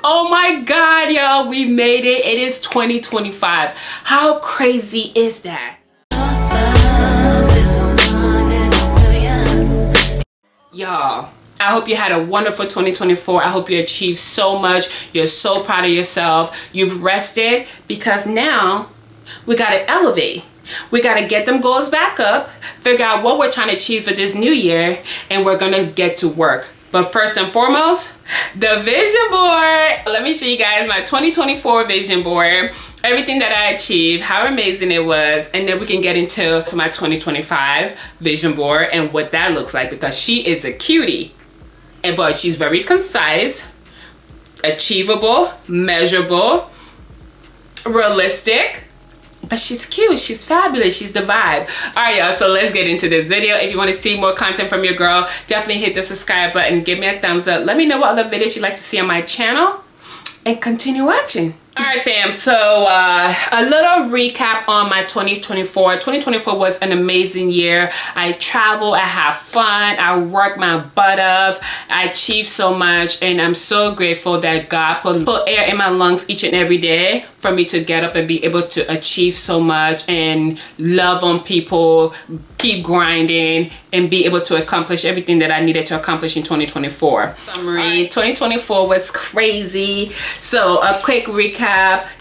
Oh my God, y'all, we made it. It is 2025. How crazy is that? Y'all, I hope you had a wonderful 2024. I hope you achieved so much. You're so proud of yourself. You've rested, because now we got to elevate. We got to get them goals back up, figure out what we're trying to achieve for this new year, and we're going to get to work. But first and foremost, the vision board. Let me show you guys my 2024 vision board, everything that I achieved, how amazing it was, and then we can get into my 2025 vision board and what that looks like, because she is a cutie, but she's very concise, achievable, measurable, realistic. But she's cute, she's fabulous, she's the vibe. All right, y'all, so let's get into this video. If you want to see more content from your girl, definitely hit the subscribe button, give me a thumbs up. Let me know what other videos you'd like to see on my channel, and continue watching. All right, fam, so a little recap on my 2024. 2024 was an amazing year. I traveled, I have fun, I worked my butt off, I achieved so much, and I'm so grateful that God put air in my lungs each and every day for me to get up and be able to achieve so much and love on people, keep grinding, and be able to accomplish everything that I needed to accomplish in 2024. Summary, 2024 was crazy. So a quick recap.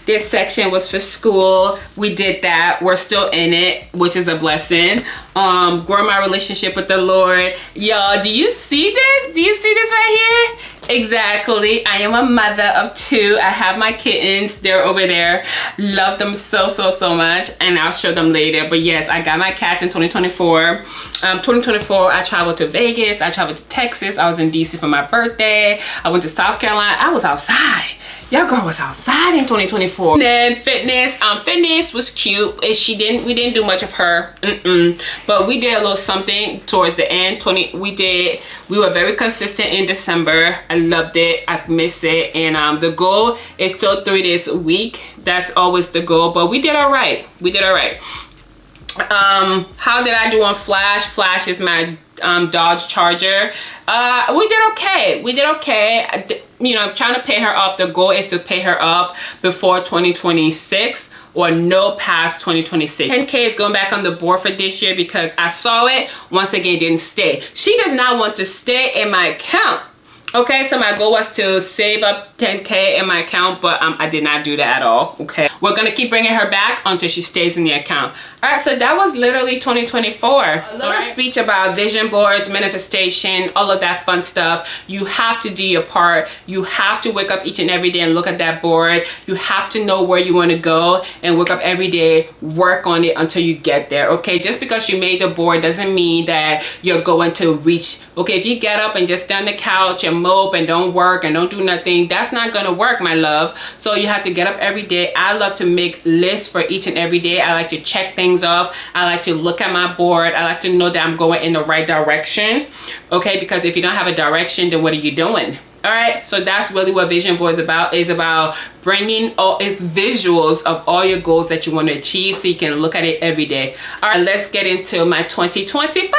This section was for school. We did that. We're still in it, which is a blessing. Growing my relationship with the Lord. Y'all, do you see this? Do you see this right here? Exactly. I am a mother of 2. I have my kittens. They're over there. Love them so much, and I'll show them later. But yes, I got my cats in 2024. 2024, I traveled to Vegas. I traveled to Texas. I was in DC for my birthday. I went to South Carolina. I was outside. Your girl was outside in 2024. And then fitness. Fitness was cute. We didn't do much of her. But we did a little something towards the end. We were very consistent in December. I loved it. I miss it. And the goal is still 3 days a week. That's always the goal. But we did all right. We did all right. How did I do on Flash? Flash is my Dodge Charger. We did okay. We did okay. You know, I'm trying to pay her off. The goal is to pay her off before 2026 or no past 2026. 10K is going back on the board for this year because I saw it. Once again, didn't stay. She does not want to stay in my account. Okay, so my goal was to save up 10K in my account, but I did not do that at all. Okay, we're gonna keep bringing her back until she stays in the account. All right, so that was literally 2024. A little speech about vision boards, manifestation, all of that fun stuff. You have to do your part. You have to wake up each and every day and look at that board. You have to know where you want to go and wake up every day, work on it until you get there. Okay, just because you made the board doesn't mean that you're going to reach. Okay, if you get up and just stay on the couch and mope and don't work and don't do nothing, that's not gonna work, my love. So you have to get up every day. I love to make lists for each and every day. I like to check things off. I like to look at my board. I like to know that I'm going in the right direction. Okay, because if you don't have a direction, then what are you doing? All right, so that's really what vision board is about bringing all its visuals of all your goals that you want to achieve so you can look at it every day. All right, let's get into my 2025.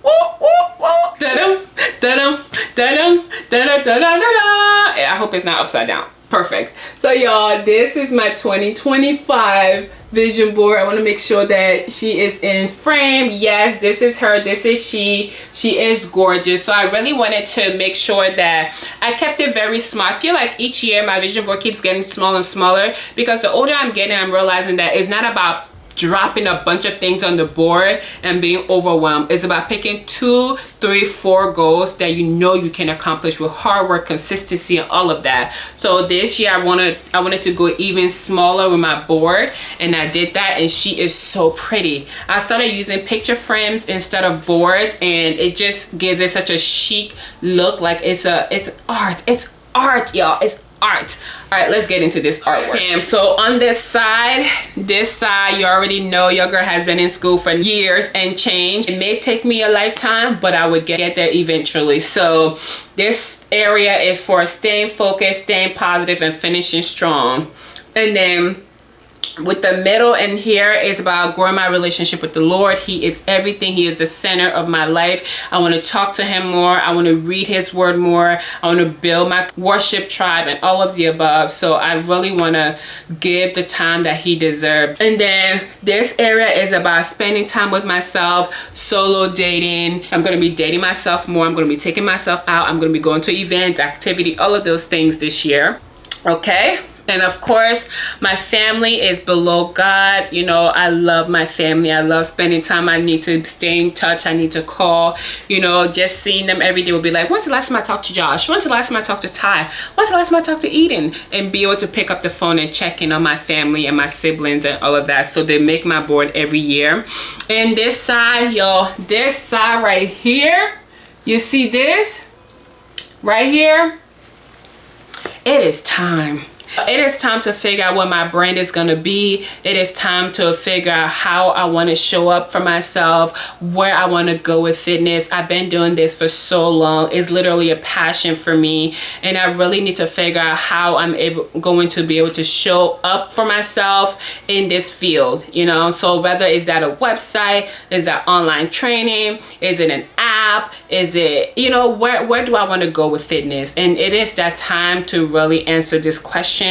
Woo, woo, woo. Da-dum, da-dum, da-dum, da-da, da-da, da-da. I hope it's not upside down. Perfect. So y'all, this is my 2025 vision board. I want to make sure that she is in frame. Yes, this is her. This is she. She is gorgeous. So I really wanted to make sure that I kept it very small. I feel like each year my vision board keeps getting smaller and smaller because the older I'm getting, I'm realizing that it's not about dropping a bunch of things on the board and being overwhelmed. It's about picking 2, 3, 4 goals that you know you can accomplish with hard work, consistency, and all of that. So this year I wanted to go even smaller with my board, and I did that, and she is so pretty. I started using picture frames instead of boards, and it just gives it such a chic look. Like it's art. It's art, y'all. It's art. All right, let's get into this artwork, fam. So on this side, you already know your girl has been in school for years and change. It may take me a lifetime, but I would get there eventually. So this area is for staying focused, staying positive, and finishing strong. And then With the middle and here is about growing my relationship with the Lord. He is everything. He is the center of my life. I want to talk to him more. I want to read his word more. I want to build my worship tribe and all of the above. So I really want to give the time that he deserves. And then this area is about spending time with myself, solo dating. I'm going to be dating myself more. I'm going to be taking myself out. I'm going to be going to events, activity, all of those things this year. Okay. And of course, my family is below God. You know, I love my family. I love spending time. I need to stay in touch. I need to call. You know, just seeing them every day will be like, when's the last time I talked to Josh? When's the last time I talked to Ty? When's the last time I talked to Eden? And be able to pick up the phone and check in on my family and my siblings and all of that. So they make my board every year. And this side, y'all, this side right here, you see this right here? It is time. It is time to figure out what my brand is going to be. It is time to figure out how I want to show up for myself, where I want to go with fitness. I've been doing this for so long. It's literally a passion for me. And I really need to figure out how I'm going to be able to show up for myself in this field, you know. So whether is that a website, is that online training, is it an app, is it, you know, where do I want to go with fitness? And it is that time to really answer this question.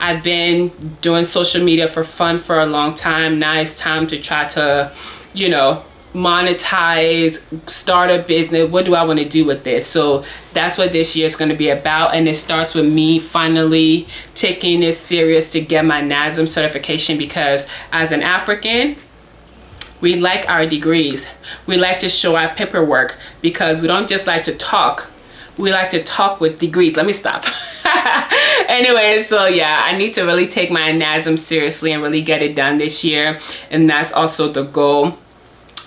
I've been doing social media for fun for a long time. Now it's time to try to, you know, monetize, start a business. What do I want to do with this? So that's what this year is going to be about. And it starts with me finally taking it serious to get my NASM certification, because as an African, we like our degrees. We like to show our paperwork, because we don't just like to talk. We like to talk with degrees. Let me stop. Anyway, so yeah, I need to really take my NASM seriously and really get it done this year. And that's also the goal.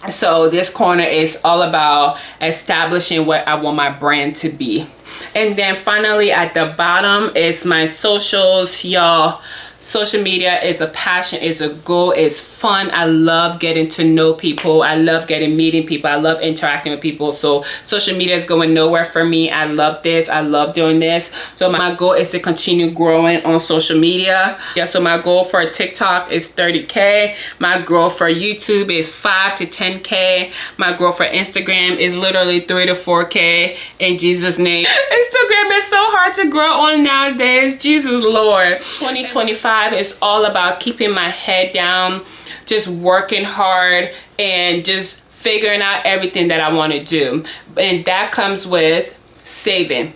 So this corner is all about establishing what I want my brand to be. And then finally at the bottom is my socials, y'all. Social media is a passion, is a goal, is fun. I love getting to know people. I love meeting people. I love interacting with people. So social media is going nowhere for me. I love this. I love doing this. So my goal is to continue growing on social media. Yeah, so my goal for TikTok is 30K. My goal for YouTube is 5 to 10K. My goal for Instagram is literally 3 to 4K in Jesus' name. Instagram is so hard to grow on nowadays. Jesus Lord. 2025 is all about keeping my head down, just working hard and just figuring out everything that I want to do. And that comes with saving.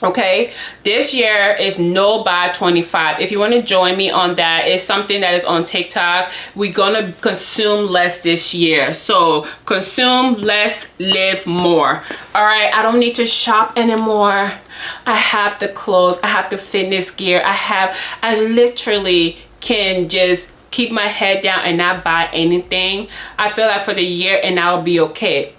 Okay, this year is no buy 25. If you want to join me on that, it's something that is on TikTok. We're gonna consume less this year. So consume less, live more. All right, I don't need to shop anymore. I have the clothes, I have the fitness gear, I literally can just keep my head down and not buy anything. I feel like for the year and I'll be okay.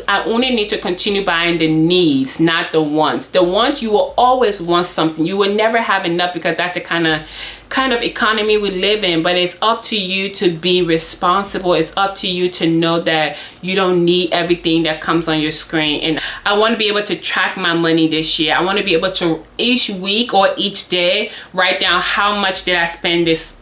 I only need to continue buying the needs, not the wants. The wants, you will always want something. You will never have enough, because that's the kind of economy we live in. But it's up to you to be responsible. It's up to you to know that you don't need everything that comes on your screen. And I want to be able to track my money this year. I want to be able to each week or each day write down how much did I spend this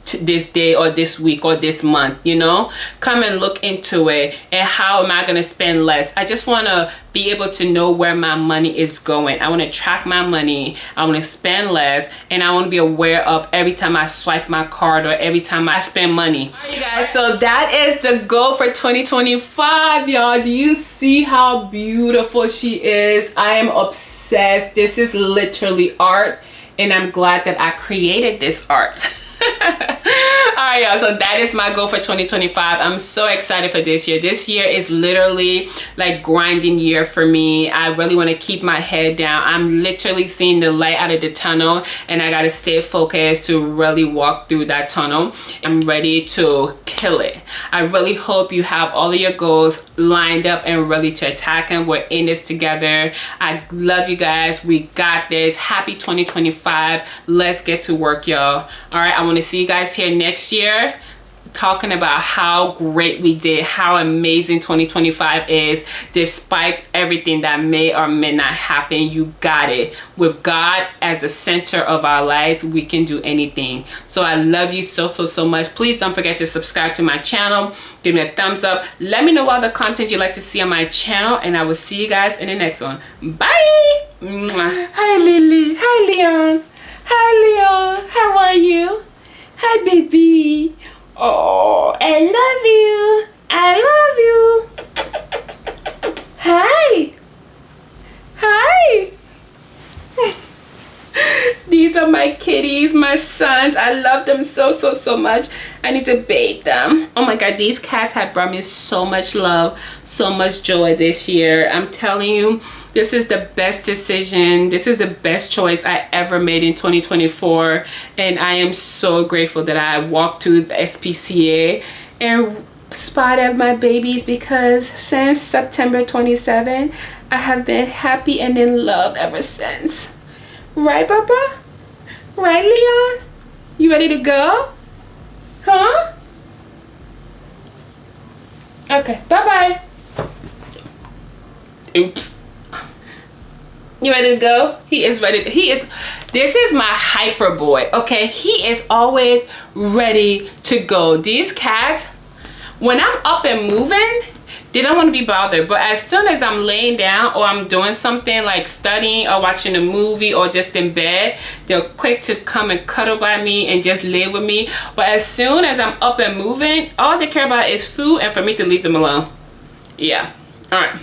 day or this week or this month, you know. Come and look into it, and how am I going to spend less. I just want to be able to know where my money is going. I want to track my money. I want to spend less, and I want to be aware of every time I swipe my card or every time I spend money. All right, you guys, so that is the goal for 2025, y'all. Do you see how beautiful she is? I am obsessed. This is literally art, and I'm glad that I created this art. All right, y'all, so that is my goal for 2025. I'm so excited for this year. This year is literally like grinding year for me. I really want to keep my head down. I'm literally seeing the light out of the tunnel, and I got to stay focused to really walk through that tunnel. I'm ready to kill it. I really hope you have all of your goals lined up and ready to attack them. We're in this together. I love you guys. We got this. Happy 2025. Let's get to work, y'all. All right, I want to see you guys here next year. talking about how great we did, how amazing 2025 is, despite everything that may or may not happen. You got it. With God as the center of our lives, we can do anything. So I love you so much. Please don't forget to subscribe to my channel. Give me a thumbs up. Let me know what other content you'd like to see on my channel, and I will see you guys in the next one. Bye. Mwah. Hi Lily. Hi Leon. Hi Leon. How are you? Hi baby. Oh, I love you. I love you. Hi. Hi. These are my kitties, my sons. I love them so much. I need to bathe them. Oh my God, these cats have brought me so much love, so much joy this year. I'm telling you, this is the best decision. This is the best choice I ever made in 2024. And I am so grateful that I walked through the SPCA and spotted my babies, because since September 27, I have been happy and in love ever since. Right, Papa? Right, Leon? You ready to go? Huh? Okay, bye-bye. Oops. You ready to go? He is ready. This is my hyper boy, okay? He is always ready to go. These cats, when I'm up and moving, they don't want to be bothered. But as soon as I'm laying down or I'm doing something like studying or watching a movie or just in bed, they're quick to come and cuddle by me and just lay with me. But as soon as I'm up and moving, all they care about is food and for me to leave them alone. Yeah. All right.